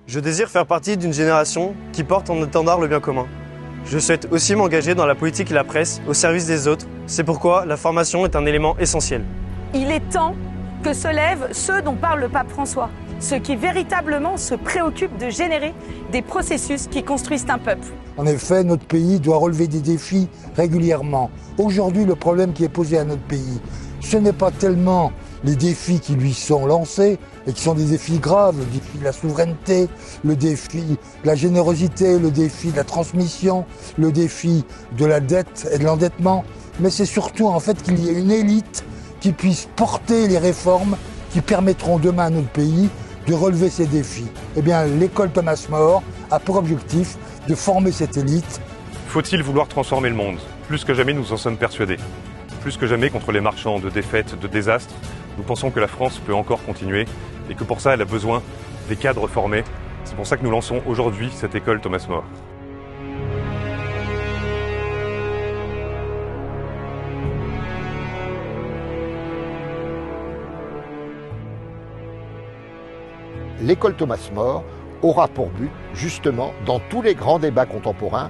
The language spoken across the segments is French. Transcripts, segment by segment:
Je désire faire partie d'une génération qui porte en étendard le bien commun. Je souhaite aussi m'engager dans la politique et la presse au service des autres. C'est pourquoi la formation est un élément essentiel. Il est temps que se lèvent ceux dont parle le pape François, ceux qui véritablement se préoccupent de générer des processus qui construisent un peuple. En effet, notre pays doit relever des défis régulièrement. Aujourd'hui, le problème qui est posé à notre pays, ce n'est pas tellement les défis qui lui sont lancés, et qui sont des défis graves, le défi de la souveraineté, le défi de la générosité, le défi de la transmission, le défi de la dette et de l'endettement, mais c'est surtout en fait qu'il y ait une élite qui puisse porter les réformes qui permettront demain à notre pays de relever ces défis. Eh bien, l'école Thomas More a pour objectif de former cette élite. Faut-il vouloir transformer le monde? Plus que jamais, nous en sommes persuadés. Plus que jamais, contre les marchands de défaites, de désastres, nous pensons que la France peut encore continuer et que pour ça, elle a besoin des cadres formés. C'est pour ça que nous lançons aujourd'hui cette école Thomas More. L'école Thomas More aura pour but, justement, dans tous les grands débats contemporains,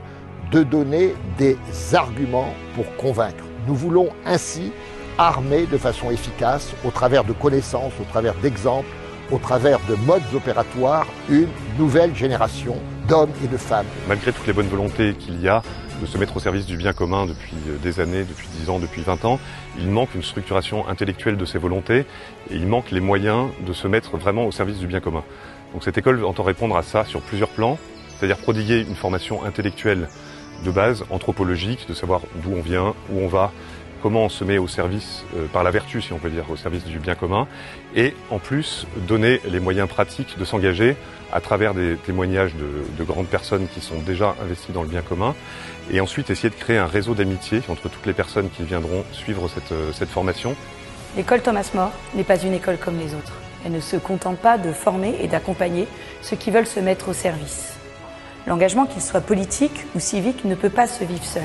de donner des arguments pour convaincre. Nous voulons ainsi armer de façon efficace, au travers de connaissances, au travers d'exemples, au travers de modes opératoires, une nouvelle génération d'hommes et de femmes. Malgré toutes les bonnes volontés qu'il y a de se mettre au service du bien commun depuis des années, depuis 10 ans, depuis 20 ans, il manque une structuration intellectuelle de ces volontés et il manque les moyens de se mettre vraiment au service du bien commun. Donc cette école entend répondre à ça sur plusieurs plans, c'est-à-dire prodiguer une formation intellectuelle de base, anthropologique, de savoir d'où on vient, où on va, comment on se met au service, par la vertu si on peut dire, au service du bien commun, et en plus donner les moyens pratiques de s'engager à travers des témoignages de grandes personnes qui sont déjà investies dans le bien commun, et ensuite essayer de créer un réseau d'amitié entre toutes les personnes qui viendront suivre cette formation. L'école Thomas More n'est pas une école comme les autres. Elle ne se contente pas de former et d'accompagner ceux qui veulent se mettre au service. L'engagement, qu'il soit politique ou civique, ne peut pas se vivre seul.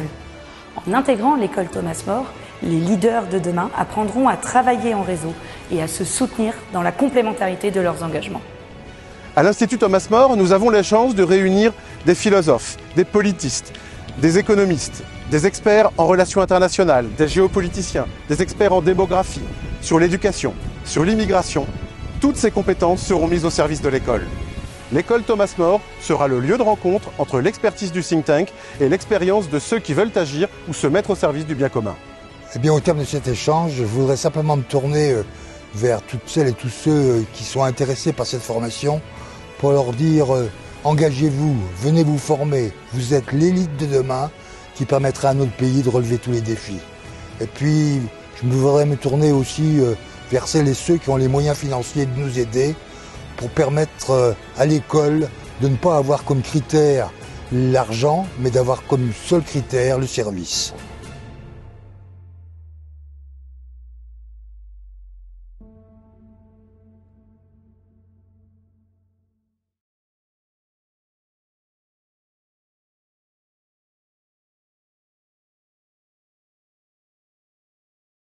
En intégrant l'école Thomas More, les leaders de demain apprendront à travailler en réseau et à se soutenir dans la complémentarité de leurs engagements. À l'Institut Thomas More, nous avons la chance de réunir des philosophes, des politistes, des économistes, des experts en relations internationales, des géopoliticiens, des experts en démographie, sur l'éducation, sur l'immigration. Toutes ces compétences seront mises au service de l'école. L'école Thomas More sera le lieu de rencontre entre l'expertise du think tank et l'expérience de ceux qui veulent agir ou se mettre au service du bien commun. Eh bien, au terme de cet échange, je voudrais simplement me tourner vers toutes celles et tous ceux qui sont intéressés par cette formation pour leur dire engagez-vous, venez vous former. Vous êtes l'élite de demain qui permettra à notre pays de relever tous les défis. Et puis, je voudrais me tourner aussi vers celles et ceux qui ont les moyens financiers de nous aider pour permettre à l'école de ne pas avoir comme critère l'argent, mais d'avoir comme seul critère le service.